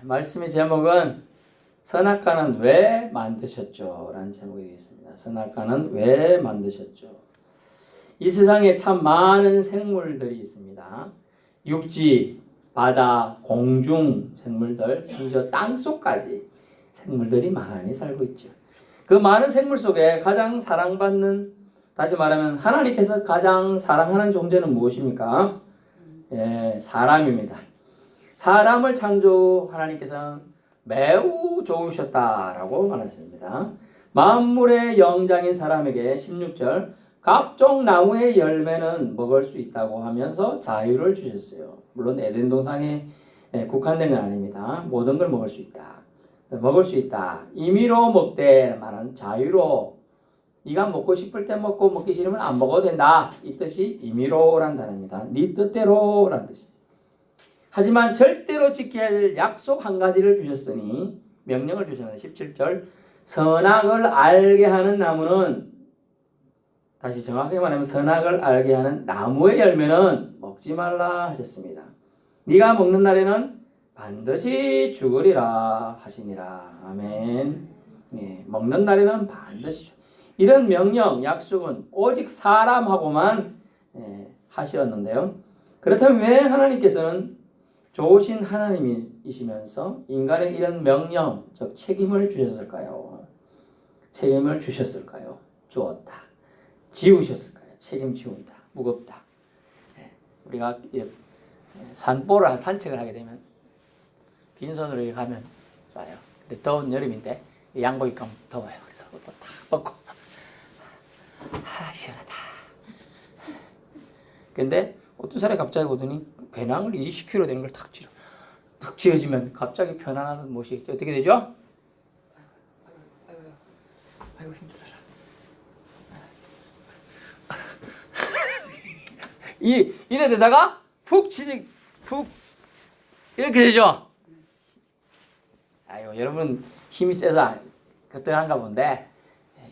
말씀의 제목은 선악과는 왜 만드셨죠? 라는 제목이 되겠습니다. 선악과는 왜 만드셨죠? 이 세상에 참 많은 생물들이 있습니다. 육지, 바다, 공중 생물들, 심지어 땅속까지 생물들이 많이 살고 있죠. 그 많은 생물 속에 가장 사랑받는, 다시 말하면 하나님께서 가장 사랑하는 존재는 무엇입니까? 사람입니다. 사람을 창조 하나님께서는 매우 좋으셨다라고 말했습니다. 만물의 영장인 사람에게 16절 각종 나무의 열매는 먹을 수 있다고 하면서 자유를 주셨어요. 물론 에덴 동산에 국한된 건 아닙니다. 모든 걸 먹을 수 있다. 먹을 수 있다. 임의로 먹되 말은 자유로 네가 먹고 싶을 때 먹고 먹기 싫으면 안 먹어도 된다. 이 뜻이 임의로란 단어입니다. 네 뜻대로란 뜻이. 하지만 절대로 지켜야 할 약속 한 가지를 주셨으니 명령을 주셨는데 17절 선악을 알게 하는 나무는, 다시 정확하게 말하면 선악을 알게 하는 나무의 열매는 먹지 말라 하셨습니다. 네가 먹는 날에는 반드시 죽으리라 하시니라. 아멘. 먹는 날에는 반드시 이런 명령, 약속은 오직 사람하고만 하셨는데요. 그렇다면 왜 하나님께서는 좋으신 하나님이시면서 인간에게 이런 명령, 즉 책임을 주셨을까요? 책임을 주셨을까요? 주었다. 지우셨을까요? 책임 지운다. 무겁다. 우리가 산책을 하게 되면 빈손으로 이렇게 가면 좋아요. 근데 더운 여름인데 양복 입고 더워요. 그래서 옷도 탁 벗고 시원하다. 근데 어떤 사람이 갑자기 오더니 배낭을 20kg 되는 걸 탁 쥐어지면 갑자기 편안한 모습이 어떻게 되죠? 아이고 힘들어라. 이래 되다가 푹 이렇게 되죠? 아이고 여러분 힘이 세서 그때한가 본데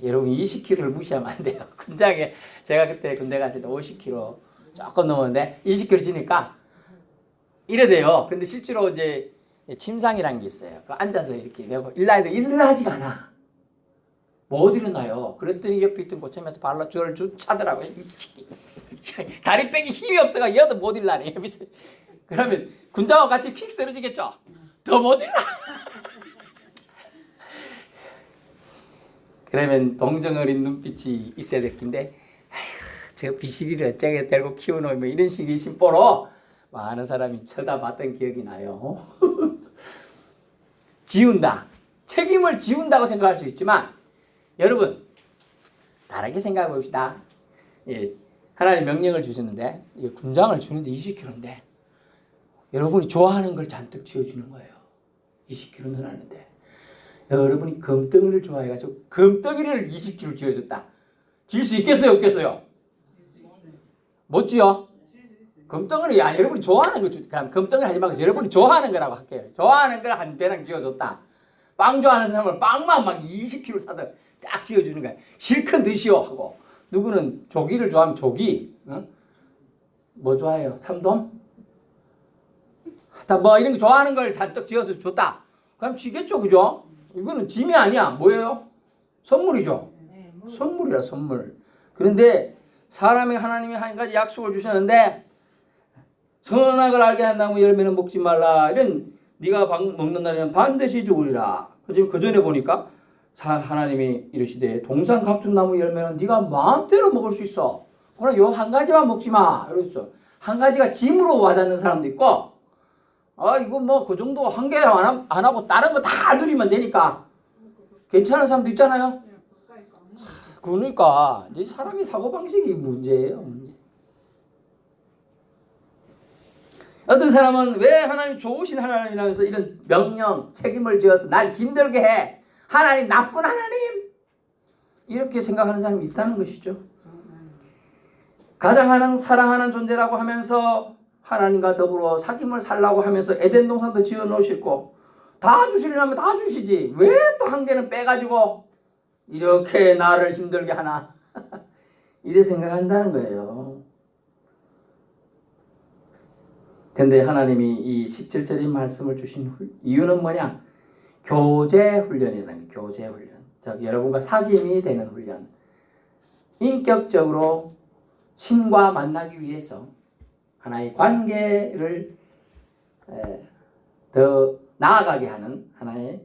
여러분 20kg를 무시하면 안 돼요. 군장에 제가 그때 군대 갔을 때 50kg 조금 넘었는데 20kg 지니까 이래 돼요. 근데 실제로 이제 침상이라는 게 있어요. 앉아서 이렇게 내고 일어나도 일어나지가 않아. 못 일어나요. 그랬더니 옆에 있던 고참에서 발로 줄을 차더라고요. 다리 빼기 힘이 없어가 얘도 못 일어나네. 그러면 군장하고 같이 픽 쓰러지겠죠. 더 못 일어나. 그러면 동정어린 눈빛이 있어야 될 텐데, 저 비실이를 어쩌게 들고 키우노 뭐 이런 식의 심보로 많은 사람이 쳐다봤던 기억이 나요. 지운다. 책임을 지운다고 생각할 수 있지만 여러분 다르게 생각해 봅시다. 하나님 명령을 주셨는데 군장을 주는데 20kg인데 여러분이 좋아하는 걸 잔뜩 지어주는 거예요. 20kg 넣어놨는데 여러분이 금덩이를 좋아해가지고 금덩이를 20kg 지어줬다. 질 수 있겠어요? 없겠어요? 못 지어? 금덩이를 여러분이 좋아하는 거 그럼 금덩이 하지 말고 여러분이 좋아하는 거라고 할게요. 좋아하는 걸 한 배낭 지어줬다. 빵 좋아하는 사람은 빵만 막 20kg 사다 딱 지어주는 거야. 실컷 드시오 하고. 누구는 조기를 좋아하면 조기. 응? 뭐 좋아해요? 참돔? 뭐 이런 거 좋아하는 걸 잔뜩 지어서 줬다. 그럼 지겠죠, 그죠? 이거는 짐이 아니야. 뭐예요? 선물이죠. 선물이야, 선물. 그런데 사람이 하나님이 한 가지 약속을 주셨는데 선악을 알게 한 나무 열매는 먹지 말라. 이런 네가 먹는 날에는 반드시 죽으리라. 그 전에 보니까 하나님이 이르시되 동산 각종 나무 열매는 네가 마음대로 먹을 수 있어. 그러나 요 한 가지만 먹지 마. 이랬어. 한 가지가 짐으로 와닿는 사람도 있고, 이거 뭐 그 정도 한 개 안 하고 다른 거 다 누리면 되니까 괜찮은 사람도 있잖아요. 그러니까 이제 사람이 사고방식이 문제예요. 문제. 어떤 사람은 왜 하나님 좋으신 하나님이라면서 이런 명령, 책임을 지어서 날 힘들게 해. 하나님 나쁜 하나님. 이렇게 생각하는 사람이 있다는 것이죠. 가장 사랑하는 존재라고 하면서 하나님과 더불어 사귐을 살라고 하면서 에덴 동산도 지어 놓으시고 다 주시려면 다 주시지. 왜 또 한 개는 빼가지고 이렇게 나를 힘들게 하나. 이래 생각한다는 거예요. 근데 하나님이 이 17절인 말씀을 주신 이유는 뭐냐? 교제 훈련이라는 거예요. 교제 훈련. 자, 여러분과 사귐이 되는 훈련. 인격적으로 신과 만나기 위해서 하나의 관계를 더 나아가게 하는 하나의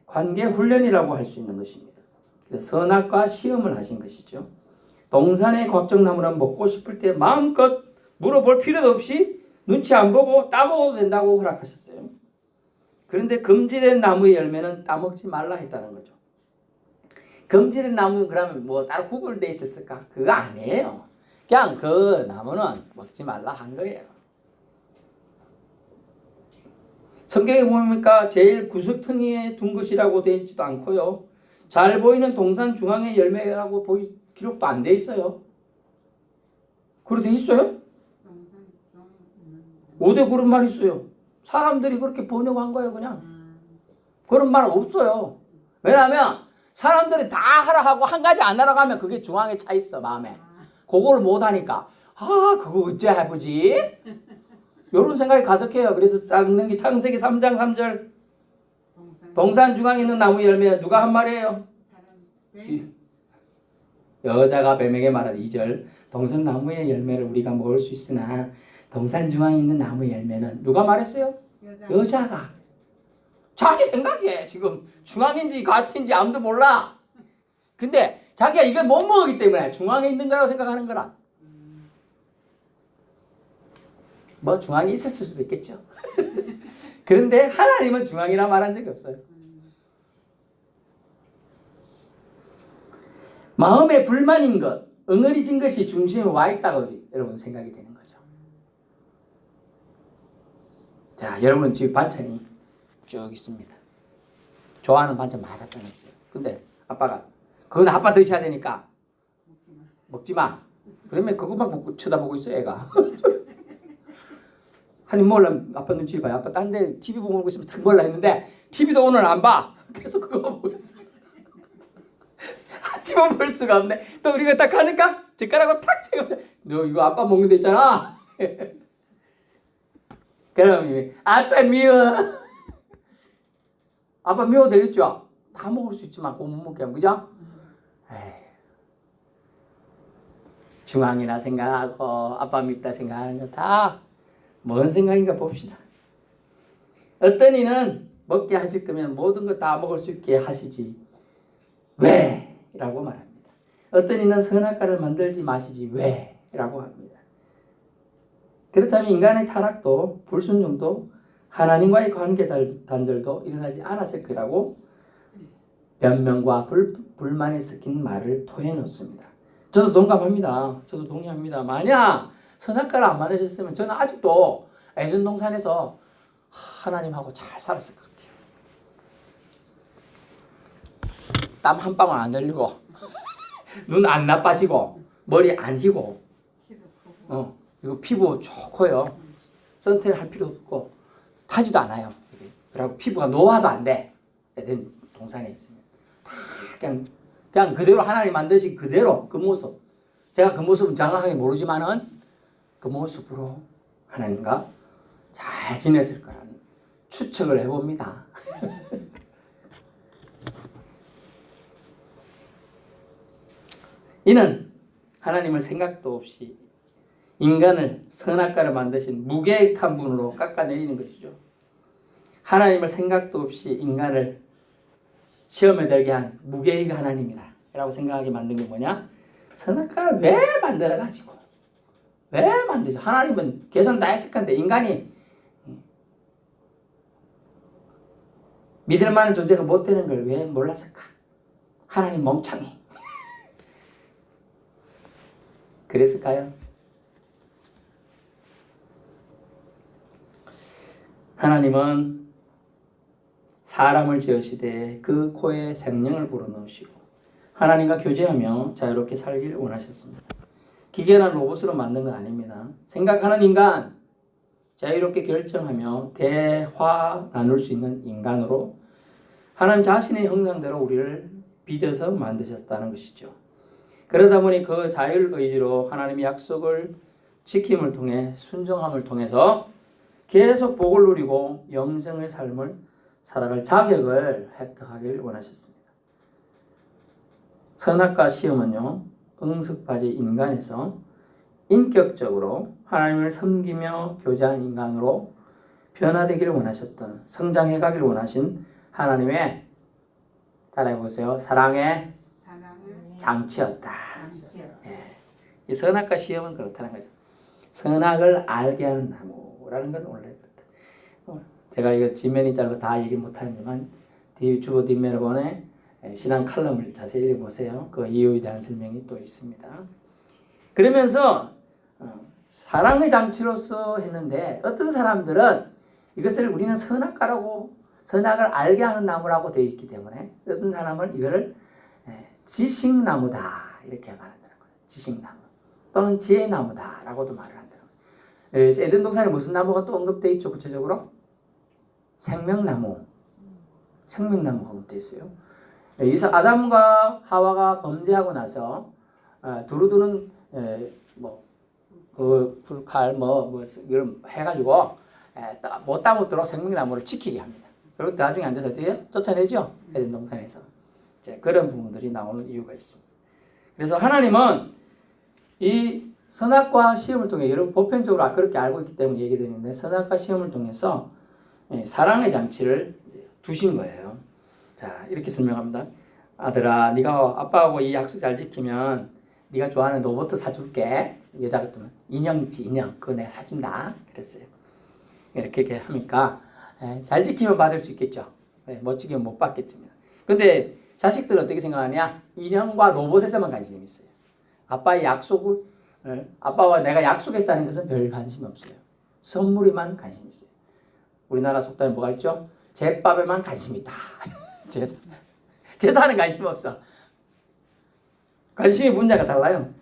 관계 훈련이라고 할 수 있는 것입니다. 그래서 선악과 시험을 하신 것이죠. 동산의 각종나무는 먹고 싶을 때 마음껏 물어볼 필요도 없이 눈치 안 보고 따먹어도 된다고 허락하셨어요. 그런데 금지된 나무의 열매는 따먹지 말라 했다는 거죠. 금지된 나무는 그러면 뭐 따로 구분되어 있었을까? 그거 아니에요. 그냥 그 나무는 먹지 말라 한 거예요. 성경에 보니까 제일 구석탱이에 둔 것이라고 되어 있지도 않고요. 잘 보이는 동산 중앙의 열매라고 기록도 안 돼 있어요. 그렇게 돼 있어요? 5대 그런 말이 있어요. 사람들이 그렇게 번역한 거예요, 그냥. 그런 말 없어요. 왜냐하면 사람들이 다 하라 하고 한 가지 안 하라고 하면 그게 중앙에 차 있어, 마음에. 그걸 못 하니까 그거 어째 해보지? 이런 생각이 가득해요. 그래서 작는 게 창세기 3장 3절 동산 중앙에 있는 나무 열매는 누가 한 말이에요? 여자가 뱀에게 말하되 2절 동산 나무의 열매를 우리가 먹을 수 있으나 동산 중앙에 있는 나무 열매는 누가 말했어요? 여자가. 자기 생각해. 지금 중앙인지 갓인지 아무도 몰라. 근데 자기가 이걸 못 먹었기 때문에 중앙에 있는 거라고 생각하는 거라. 뭐 중앙에 있었을 수도 있겠죠. 그런데 하나님은 중앙이라 말한 적이 없어요. 마음에 불만인 것, 응어리진 것이 중심에 와 있다고 여러분 생각이 되는 거죠. 자, 여러분 지금 반찬이 쭉 있습니다. 좋아하는 반찬 많이 갖다 놨어요. 근데 아빠가 그건 아빠 드셔야 되니까 먹지 마. 그러면 그것만 먹고 쳐다보고 있어 애가. 한입 먹으려면 아빠 눈치 봐요. 아빠 딴 데 TV 보고 있으면 탁 먹으려 했는데 TV도 오늘 안 봐. 계속 그거 보고 있어. 아침은 볼 수가 없네. 또 우리가 딱 하니까 젓가락으로 탁 채워. 너 이거 아빠 먹는 데 있잖아. 그럼 아빠 미워. 아빠 미워도 되겠죠? 다 먹을 수 있지만 그거 못 먹게 하면 그죠? 에이. 중앙이라 생각하고 아빠 밉다 생각하는 거 다 뭔 생각인가 봅시다. 어떤 이는 먹게 하실 거면 모든 거 다 먹을 수 있게 하시지 왜? 라고 말합니다. 어떤 이는 선악과를 만들지 마시지 왜? 라고 합니다. 그렇다면 인간의 타락도 불순종도 하나님과의 관계 단절도 일어나지 않았을 거라고 변명과 불만에 섞인 말을 토해놓습니다. 저도 동감합니다. 저도 동의합니다. 만약 선악과를 안 만드셨으면 저는 아직도 에덴 동산에서 하나님하고 잘 살았을 것 같아요. 땀 한 방울 안 흘리고 눈 안 나빠지고 머리 안 휘고 이거 피부 좋고요. 선탠 할 필요 없고 타지도 않아요. 그리고 피부가 노화도 안 돼. 에덴 동산에 있으면 다 그냥 그대로 하나님 만드신 그대로 그 모습. 제가 그 모습은 정확하게 모르지만은 그 모습으로 하나님과 잘 지냈을 거라는 추측을 해봅니다. 이는 하나님을 생각도 없이 인간을 선악과를 만드신 무계획한 분으로 깎아내리는 것이죠. 하나님을 생각도 없이 인간을 시험에 들게 한 무계획 하나님이다 라고 생각하게 만든 게 뭐냐? 선악과를 왜 만들어가지고 왜 만드죠? 하나님은 계산 다 했을 건데 인간이 믿을 만한 존재가 못 되는 걸 왜 몰랐을까? 하나님 멍청이. 그랬을까요? 하나님은 사람을 지으시되 그 코에 생명을 불어넣으시고 하나님과 교제하며 자유롭게 살기를 원하셨습니다. 기계나 로봇으로 만든 건 아닙니다. 생각하는 인간, 자유롭게 결정하며 대화 나눌 수 있는 인간으로 하나님 자신의 형상대로 우리를 빚어서 만드셨다는 것이죠. 그러다 보니 그 자율의지로 하나님의 약속을 지킴을 통해 순종함을 통해서 계속 복을 누리고 영생의 삶을 살아갈 자격을 획득하길 원하셨습니다. 선악과 시험은요, 응석바지 인간에서 인격적으로 하나님을 섬기며 교제하는 인간으로 변화되기를 원하셨던, 성장해가기를 원하신 하나님의, 따라해보세요, 사랑의 장치였다. 예. 이 선악과 시험은 그렇다는 거죠. 선악을 알게 하는 나무라는 건 원래 그렇다. 제가 이거 지면이 짧아 다 얘기 못하지만 주보 뒷면에 보내 신앙 칼럼을 자세히 읽어보세요. 그 이유에 대한 설명이 또 있습니다. 그러면서 사랑의 장치로서 했는데 어떤 사람들은 이것을 우리는 선악과라고, 선악을 알게 하는 나무라고 되어 있기 때문에 어떤 사람은 이거를 지식나무다 이렇게 말한다는 거예요. 지식나무 또는 지혜나무다라고도 말을 한다는 거예요. 에덴 동산에 무슨 나무가 또 언급되어 있죠? 구체적으로 생명나무가 언급되어 있어요. 아담과 하와가 범죄하고 나서 두루두는 불칼 이걸 해가지고 못 따먹도록 생명나무를 지키게 합니다. 그리고 나중에 안 돼서 어떻게 쫓아내죠? 에덴 동산에서. 그런 부분들이 나오는 이유가 있습니다. 그래서 하나님은 이 선악과 시험을 통해, 여러분 보편적으로 그렇게 알고 있기 때문에 얘기드리는데, 선악과 시험을 통해서 사랑의 장치를 두신 거예요. 자, 이렇게 설명합니다. 아들아, 네가 아빠하고 이 약속 잘 지키면 네가 좋아하는 로봇 사줄게. 여자 같으면 인형이지, 인형. 그거 내가 사준다. 그랬어요. 이렇게 하니까 잘 지키면 받을 수 있겠죠. 못 지키면 못 받겠지만. 근데 자식들은 어떻게 생각하냐? 인형과 로봇에서만 관심이 있어요. 아빠의 약속을, 아빠와 내가 약속했다는 것은 별 관심이 없어요. 선물에만 관심이 있어요. 우리나라 속담에 뭐가 있죠? 제밥에만 관심이 있다. 제사는 관심이 없어. 관심의 분야가 달라요.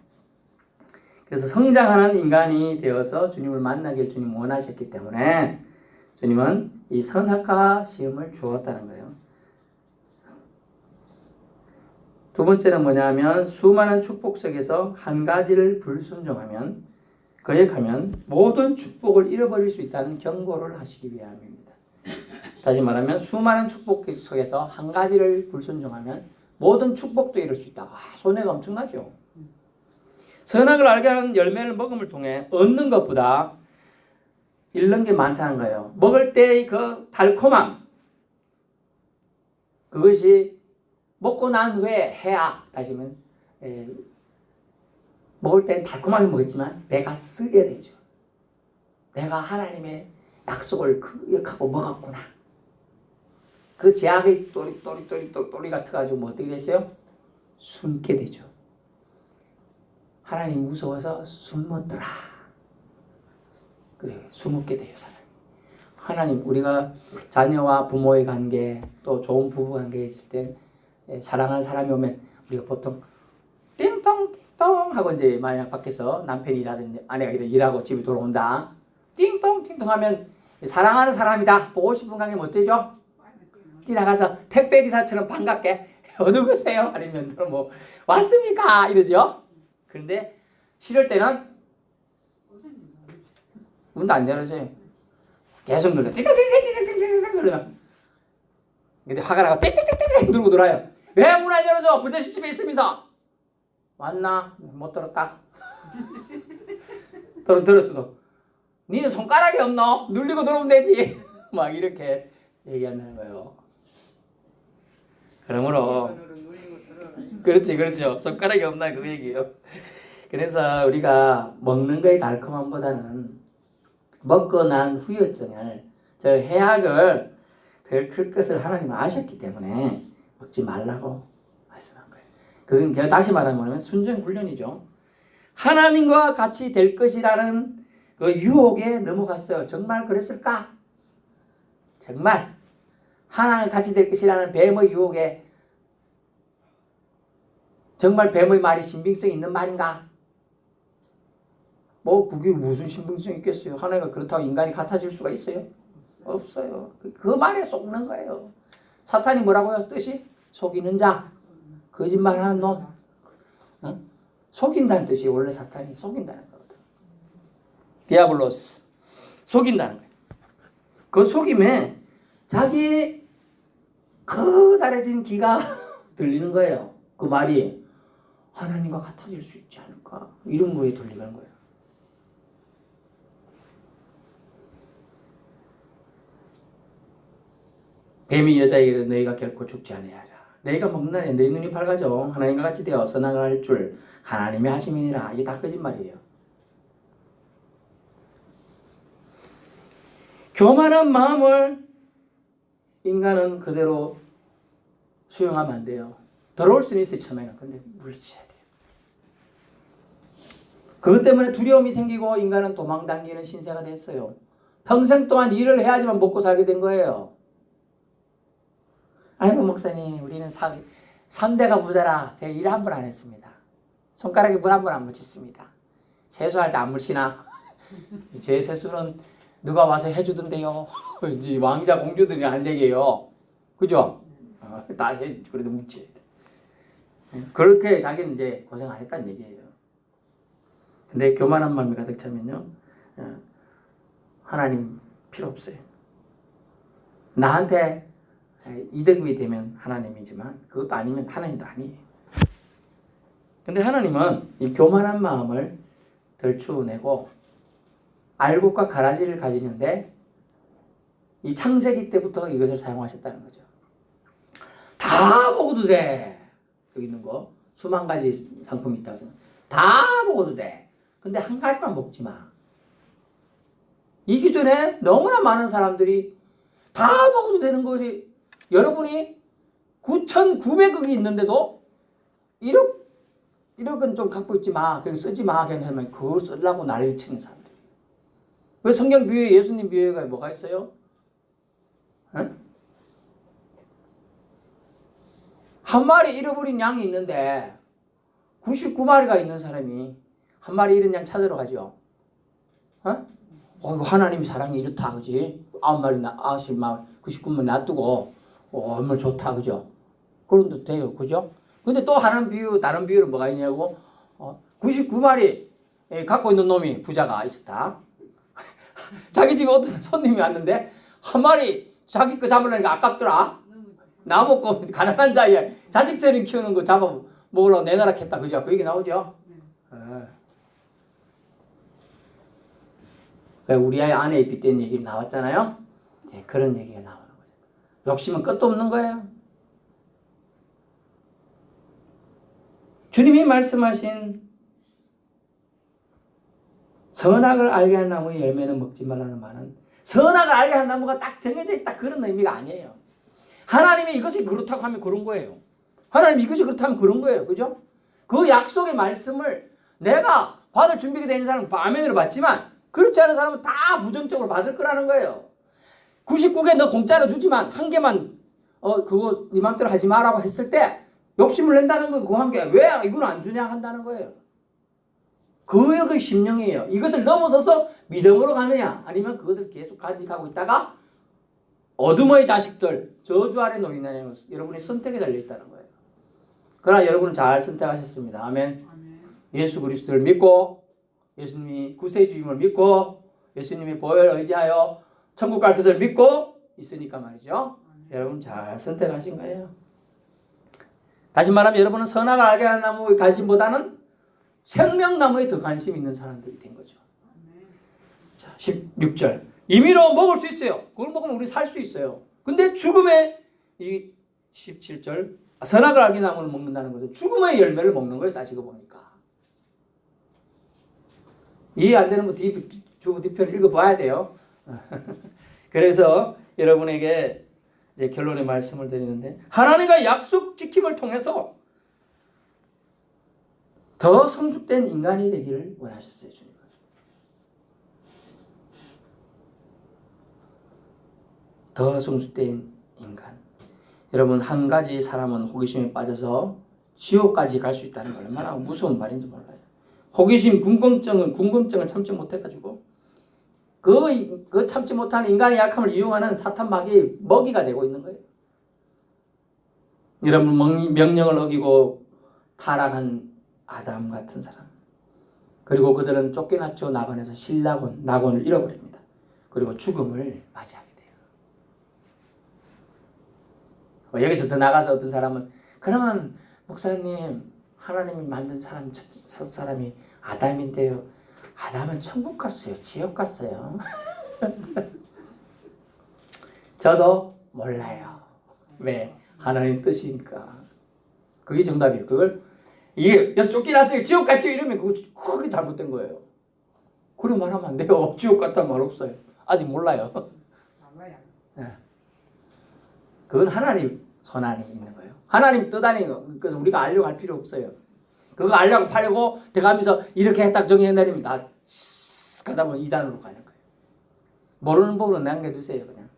그래서 성장하는 인간이 되어서 주님을 만나길 주님 원하셨기 때문에 주님은 이 선악과 시험을 주었다는 거예요. 두 번째는 뭐냐면 수많은 축복 속에서 한 가지를 불순종하면, 거역하면 모든 축복을 잃어버릴 수 있다는 경고를 하시기 위함입니다. 다시 말하면 수많은 축복 속에서 한 가지를 불순종하면 모든 축복도 잃을 수 있다. 손해가 엄청나죠. 선악을 알게 하는 열매를 먹음을 통해 얻는 것보다 잃는 게 많다는 거예요. 먹을 때의 그 달콤함, 그것이 먹고 난 후에 해야, 다시 말하면 먹을 땐 달콤하게 먹었지만 배가 쓰게 되죠. 내가 하나님의 약속을 기억하고 먹었구나. 그 제약의 또리가 터가지고 뭐 어떻게 됐어요? 숨게 되죠. 하나님 무서워서 숨었더라. 그래, 숨었게 돼요, 사람이. 하나님, 우리가 자녀와 부모의 관계, 또 좋은 부부 관계에 있을 때 사랑하는 사람이 오면 우리가 보통 띵동 띵동 하고, 이제 만약 밖에서 남편이 일하든지 아내가 일하고 집에 돌아온다. 띵동 띵동 하면 사랑하는 사람이다. 보고 싶은 관계 못 되죠? 뛰나가서 택배기사처럼 반갑게 어디 계세요? 아니면 뭐 왔습니까? 이러죠. 그런데 싫을 때는 문도 안 열어줘요. 계속 눌러. 띵띵띵띵띵띵띵 눌러. 근데 화가 나고 띵띵띵띵 누르고 돌아요. 왜 문 안 열어줘? 부대시 집에 있으면서. 왔나? 못 들었다. 들었어도. 니는 손가락이 없노? 눌리고 들어오면 되지. 막 이렇게 얘기한다는 거예요. 그러므로 그렇죠. 손가락이 없나 그 얘기예요. 그래서 우리가 먹는 거의 달콤함보다는 먹고 난 후유증을, 저 해악을 덜 클 것을 하나님은 아셨기 때문에 먹지 말라고 말씀한 거예요. 그건 다시 말하면 순종 훈련이죠. 하나님과 같이 될 것이라는 그 유혹에 넘어갔어요. 정말 그랬을까? 정말 하나님 같이 될 것이라는 뱀의 유혹에 정말 뱀의 말이 신빙성 있는 말인가? 뭐 그게 무슨 신빙성이 있겠어요? 하나님과 그렇다고 인간이 같아질 수가 있어요? 없어요. 그 말에 속는 거예요. 사탄이 뭐라고요? 뜻이? 속이는 자, 거짓말하는 놈. 속인다는 뜻이 원래 사탄이 속인다는 거거든. 디아블로스, 속인다는 거예요. 그 속임에 자기 커다래진 귀가 들리는 거예요. 그 말이 하나님과 같아질 수 있지 않을까 이런 거에 들리는 거예요. 뱀이 여자에게 이르되 너희가 결코 죽지 아니하리라. 너희가 먹는 날에 너희 눈이 밝아져 하나님과 같이 되어 선악을 줄 하나님의 하심이니라. 이게 다 거짓말이에요. 교만한 마음을 인간은 그대로 수용하면 안 돼요. 더러울 수는 있어요, 처음에는. 근데 물리쳐야 돼요. 그것 때문에 두려움이 생기고 인간은 도망당기는 신세가 됐어요. 평생 동안 일을 해야지만 먹고 살게 된 거예요. 아이고 목사님, 우리는 3대가 부자라 제가 일 한 번 안 했습니다. 손가락에 물 한 번 안 묻혔습니다. 세수할 때 안 묻히나? 제 세수는 누가 와서 해주던데요. 이제 왕자 공주들이 할 얘기예요. 그죠? 다 해, 그래도 묻지. 그렇게 자기는 이제 고생 안 했다는 얘기예요. 근데 교만한 마음이 가득 차면요, 하나님 필요 없어요. 나한테 이득이 되면 하나님이지만 그것도 아니면 하나님도 아니에요. 근데 하나님은 이 교만한 마음을 덜추어내고 알곡과 가라지를 가지는데 이 창세기 때부터 이것을 사용하셨다는 거죠. 다 먹어도 돼. 여기 있는 거 수만 가지 상품이 있다고 생각해. 다 먹어도 돼. 근데 한 가지만 먹지 마. 이 기준에 너무나 많은 사람들이 다 먹어도 되는 거지. 여러분이 9,900억이 있는데도 1억은 좀 갖고 있지 마. 그냥 쓰지 마. 그냥 하면 그걸 쓰려고 난리를 치는 사람들. 왜 성경 비유에 예수님 비유가 뭐가 있어요? 에? 한 마리 잃어버린 양이 있는데 99마리가 있는 사람이 한 마리 잃은 양 찾으러 가죠. 하나님 사랑이 이렇다, 그지? 99마리 놔두고, 얼마나 좋다, 그죠? 그런도 돼요, 그죠? 근데 또 다른 비유는 뭐가 있냐고, 99마리 갖고 있는 놈이 부자가 있었다. 자기 집에 어떤 손님이 왔는데, 한 마리 자기 거 잡으려니까 아깝더라. 나 먹고 가난한 자에 자식처럼 키우는 거 잡아 먹으려고 내놔라 했다, 그죠? 그 얘기 나오죠? 우리 아이 아내에 빗댄 얘기 나왔잖아요. 이제 그런 얘기가 나오는 거죠. 욕심은 끝도 없는 거예요. 주님이 말씀하신 선악을 알게 한 나무의 열매는 먹지 말라는 말은 선악을 알게 한 나무가 딱 정해져 있다 그런 의미가 아니에요. 하나님이 이것이 그렇다고 하면 그런 거예요. 하나님이 이것이 그렇다면 그런 거예요. 그죠? 그 약속의 말씀을 내가 받을 준비가 된 사람은 아멘으로 받지만 그렇지 않은 사람은 다 부정적으로 받을 거라는 거예요. 99개 너 공짜로 주지만 한 개만 그거 네 맘대로 하지 마라고 했을 때 욕심을 낸다는 거예요. 그 한 개. 왜 이건 안 주냐 한다는 거예요. 그 심령이에요. 이것을 넘어서서 믿음으로 가느냐 아니면 그것을 계속 가지고 있다가 어둠의 자식들 저주 아래 놓이느냐는 여러분의 선택에 달려있다는 거예요. 그러나 여러분은 잘 선택하셨습니다. 아멘. 예수 그리스도를 믿고 예수님이 구세주임을 믿고 예수님이 보혈을 의지하여 천국 갈 것을 믿고 있으니까 말이죠. 여러분 잘 선택하신 거예요. 다시 말하면 여러분은 선악을 알게 하는 나무의 관심보다는 생명나무에 더 관심 있는 사람들이 된 거죠. 자, 16절. 임의로 먹을 수 있어요. 그걸 먹으면 우리 살 수 있어요. 근데 죽음의 이 17절. 선악을 알게 나무를 먹는다는 것은 죽음의 열매를 먹는 거예요. 따지고 보니까. 이해 안 되는 거 뒤편을 읽어봐야 돼요. 그래서 여러분에게 이제 결론의 말씀을 드리는데 하나님과 약속 지킴을 통해서 더 성숙된 인간이 되기를 원하셨어요. 주님은. 더 성숙된 인간. 여러분 한 가지 사람은 호기심에 빠져서 지옥까지 갈 수 있다는 걸 얼마나 무서운 말인지 몰라요. 호기심, 궁금증을 참지 못해가지고 그 참지 못하는 인간의 약함을 이용하는 사탄 마귀의 먹이가 되고 있는 거예요. 여러분 명령을 어기고 타락한 아담 같은 사람. 그리고 그들은 쫓겨났죠. 낙원에서 신낙원을 잃어버립니다. 그리고 죽음을 맞이하게 돼요. 뭐 여기서 더 나가서 어떤 사람은 그러면 목사님 하나님이 만든 사람 첫 사람이 아담인데요. 아담은 천국 갔어요? 지옥 갔어요? 저도 몰라요. 왜? 하나님 뜻이니까. 그게 정답이에요. 그걸 이게 여기서 쫓겨났으니까 지옥 갔죠 이러면 그거 크게 잘못된 거예요. 그렇게 말하면 안 돼요. 지옥 갔다는 말 없어요. 아직 몰라요. 네. 그건 하나님 선안이 있는 거예요. 하나님 뜻 아니에요. 그래서 우리가 알려고 할 필요 없어요. 그거 알려고 팔고 대가면서 이렇게 딱 정해내리면 다 가다 보면 이단으로 가는 거예요. 모르는 부분은 남겨두세요. 그냥.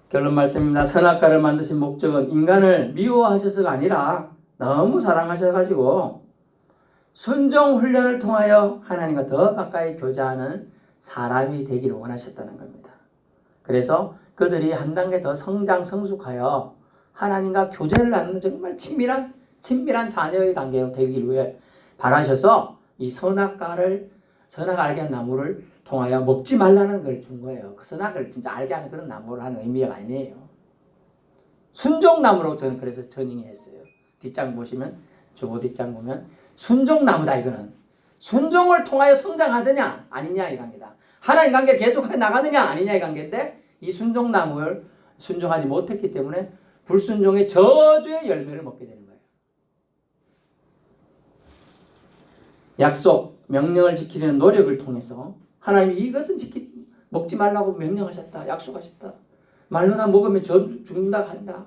결론 말씀입니다. 선악과를 만드신 목적은 인간을 미워하셔서가 아니라 너무 사랑하셔가지고 순종 훈련을 통하여 하나님과 더 가까이 교제하는 사람이 되기를 원하셨다는 겁니다. 그래서 그들이 한 단계 더 성장 성숙하여 하나님과 교제를 나누는 정말 친밀한 자녀의 단계로 되기를 위해 바라셔서 이 선악을 알게 한 나무를 통하여 먹지 말라는 걸 준 거예요. 그 선악을 진짜 알게 하는 그런 나무를 하는 의미가 아니에요. 순종나무라고 저는 그래서 전잉했어요. 뒷장 보시면 주보 뒷장 보면 순종나무다 이거는. 순종을 통하여 성장하느냐 아니냐 이 관계다. 하나님 관계 계속 나가느냐 아니냐 이 관계인데 이 순종나무를 순종하지 못했기 때문에 불순종의 저주의 열매를 먹게 되는 거예요. 약속, 명령을 지키려는 노력을 통해서 하나님이 이것은 먹지 말라고 명령하셨다. 약속하셨다. 말로 다 먹으면 죽는다 한다.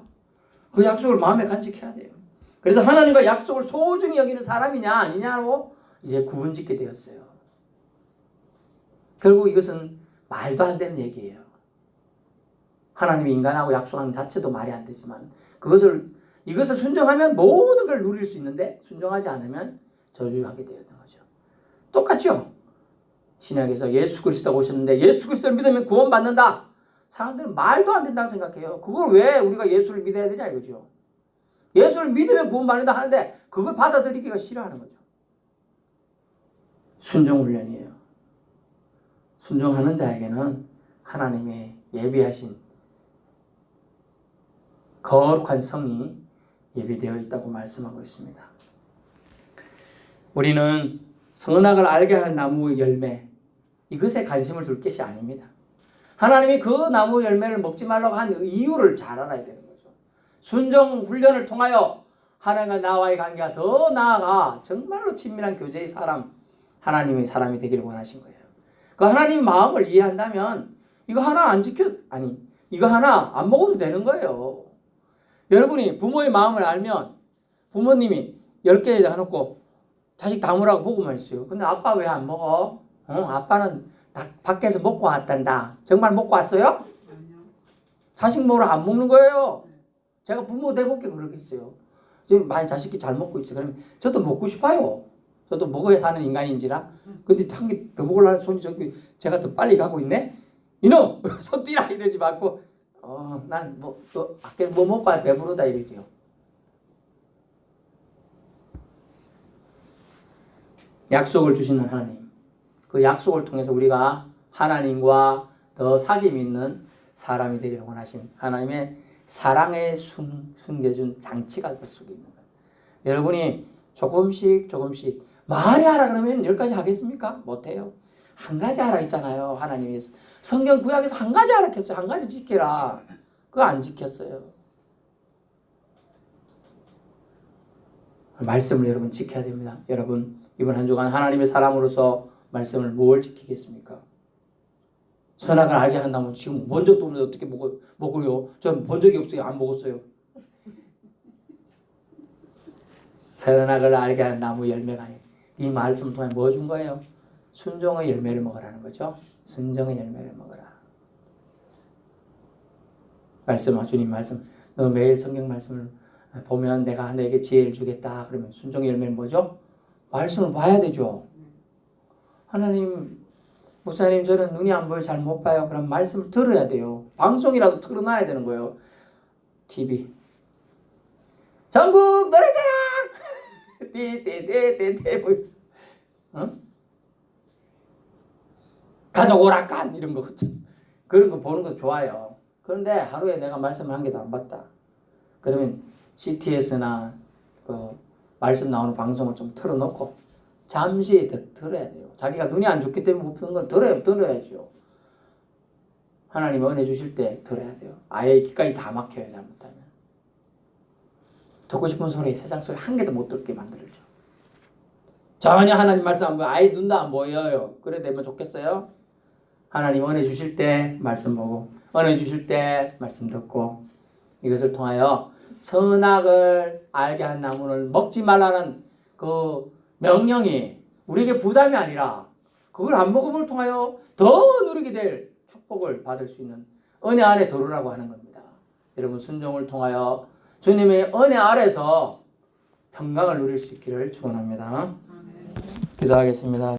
그 약속을 마음에 간직해야 돼요. 그래서 하나님과 약속을 소중히 여기는 사람이냐 아니냐로 이제 구분짓게 되었어요. 결국 이것은 말도 안 되는 얘기예요. 하나님이 인간하고 약속하는 자체도 말이 안 되지만 이것을 순종하면 모든 걸 누릴 수 있는데 순종하지 않으면 저주하게 되었던 거죠. 똑같죠? 신약에서 예수 그리스도가 오셨는데 예수 그리스도를 믿으면 구원받는다. 사람들은 말도 안 된다고 생각해요. 그걸 왜 우리가 예수를 믿어야 되냐 이거죠. 예수를 믿으면 구원받는다 하는데 그걸 받아들이기가 싫어하는 거죠. 순종훈련이에요. 순종하는 자에게는 하나님의 예비하신 거룩한 성이 예비되어 있다고 말씀하고 있습니다. 우리는 선악을 알게 할 나무의 열매 이것에 관심을 둘 것이 아닙니다. 하나님이 그 나무 열매를 먹지 말라고 한 이유를 잘 알아야 되는 거죠. 순종 훈련을 통하여 하나님과 나와의 관계가 더 나아가 정말로 친밀한 교제의 사람, 하나님의 사람이 되기를 원하신 거예요. 그 하나님의 마음을 이해한다면 이거 하나 안 먹어도 되는 거예요. 여러분이 부모의 마음을 알면 부모님이 10개 해놓고 자식 담으라고 보고만 있어요. 근데 아빠 왜 안 먹어? 아빠는 밖에서 먹고 왔단다. 정말 먹고 왔어요? 자식 먹으러 안 먹는 거예요. 제가 부모 대복게 그러겠어요. 지금 많이 자식이 잘 먹고 있어요. 그러면 저도 먹고 싶어요. 저도 먹어야 사는 인간인지라. 근데 한 개 더 먹으려는 손이 저기 제가 더 빨리 가고 있네? 이놈! 손 띄라! 이러지 말고 난 밖에서 뭐 먹고 와야 배부르다 이러지요. 약속을 주시는 하나님. 그 약속을 통해서 우리가 하나님과 더 사귐 있는 사람이 되기를 원하신 하나님의 사랑에 숨겨준 장치가 그 속에 있는 거예요. 여러분이 조금씩 많이 하라 그러면 10가지 하겠습니까? 못해요. 한 가지 하라 했잖아요. 하나님이 성경 구약에서 한 가지 하라 했어요. 한 가지 지켜라. 그거 안 지켰어요. 말씀을 여러분 지켜야 됩니다. 여러분 이번 한 주간 하나님의 사람으로서 말씀을 뭘 지키겠습니까? 선악을 알게 한다면 지금 본 적도 없는데 어떻게 먹어요? 전 본 적이 없어요. 안 먹었어요. 선악을 알게 하는 나무 열매가 아니에요. 이 말씀을 통해 뭐 준 거예요? 순종의 열매를 먹으라는 거죠. 순종의 열매를 먹으라. 주님 말씀. 너 매일 성경 말씀을 보면 내가 너에게 지혜를 주겠다. 그러면 순종의 열매는 뭐죠? 말씀을 봐야 되죠. 하나님, 목사님 저는 눈이 안 보여 잘 못 봐요. 그럼 말씀을 들어야 돼요. 방송이라도 틀어놔야 되는 거예요. TV. 전국 노래자랑! 띠띠띠띠띠 가족 오락관 이런 거 그런 거 보는 거 좋아요. 그런데 하루에 내가 말씀 한 개도 안 봤다. 그러면 CTS나 그 말씀 나오는 방송을 좀 틀어놓고 잠시 들어야 돼요. 자기가 눈이 안 좋기 때문에 못 푸는 걸 들어야죠. 하나님 은혜 주실 때 들어야 돼요. 아예 귀까지 다 막혀요. 잘못하면. 듣고 싶은 소리, 세상 소리 한 개도 못 듣게 만들죠. 전혀 하나님 말씀 안 보여. 아예 눈도 안 보여요. 그래 되면 좋겠어요? 하나님 은혜 주실 때 말씀 보고, 은혜 주실 때 말씀 듣고, 이것을 통하여 선악을 알게 한 나무는 먹지 말라는 그 명령이 우리에게 부담이 아니라 그걸 안 먹음을 통하여 더 누리게 될 축복을 받을 수 있는 은혜 안에 들어오라고 하는 겁니다. 여러분 순종을 통하여 주님의 은혜 아래서 평강을 누릴 수 있기를 축원합니다. 기도하겠습니다.